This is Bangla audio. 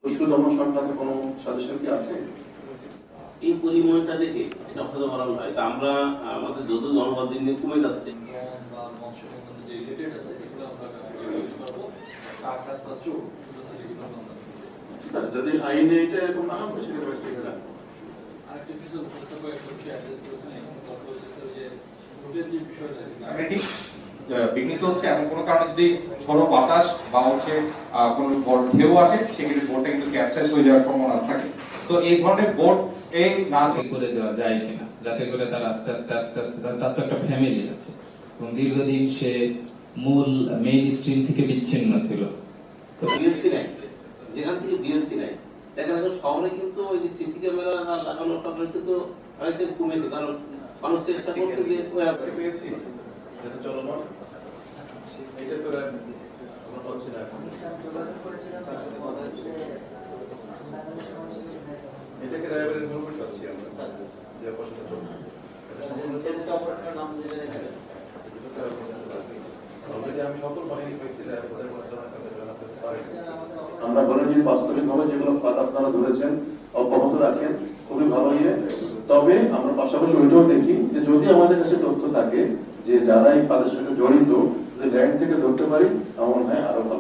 দুষ্কৃ দমন সংক্রান্ত কোনো সাজেশন কি আছে? এই পরিমাণটা দেখে এটা হতে পারা হয়, তা আমরা আমাদের যত জনবল দিন দিন কমে যাচ্ছে। বা মৎস্য বন্ধনের যে রিলেটেড আছে এগুলো আমরা পারবো, টাকা বা চোর যেগুলো আমরা ঠিক আছে, যদি আইনে এটা এরকম না হয় সেক্ষেত্রে ঠিক রাখবো। আরেকটা বিষয় উপস্থাপক একটা বিষয় অ্যাড্রেস করেছেন, এখানে কথা হয়েছে স্যার যে রুটের যে বিষয়টা বিঘ্নিত হচ্ছে এমন কোনো কারণে যদি ঝড়ো বাতাস বা হচ্ছে কোনো বড় ঢেউ আসে সেক্ষেত্রে বোটটা কিন্তু ক্যাপসাইজ হয়ে যাওয়ার সম্ভাবনা থাকে। তো এই ধরনের বোট এই না করে দেওয়া যায় কিনা, যাতে করে তার আস্তে আস্তে তার তো একটা ফ্যামিলি আছে এবং দীর্ঘদিন সে মূল মেইন স্ট্রিম থেকে বিচ্ছিন্ন ছিল। তো বিএলসি নাই, যেখান থেকে বিএলসি নাই দেখা গেল শহরে কিন্তু ওই যে সিসি ক্যামেরা লাগানোর কারণে কিন্তু অনেকদিন কমেছে, কারণ মানুষ চেষ্টা করছে যে পেয়েছি যেটা চলমান এটা তো আমরা পাচ্ছি না। এটাকে রায়বারের ইনভলভমেন্ট পাচ্ছি আমরা যে প্রশ্নটা চলছে অলরেডি আমি সকল বাহিনী পেয়েছি রায়বারের মাধ্যমে তাদের জানাতে পারি। আমরা বলেন যে বাস্তবিকভাবে যেগুলো ফাঁদ আপনারা ধরেছেন অব্যাহত রাখেন, খুবই ভালো ইয়ে। তবে আমরা পাশাপাশি ওইটাও দেখি যে যদি আমাদের কাছে তথ্য থাকে যে যারা এই ফাঁদের সাথে জড়িত, যদি ল্যান্ড থেকে ধরতে পারি আমার মনে হয় আরো ভালো।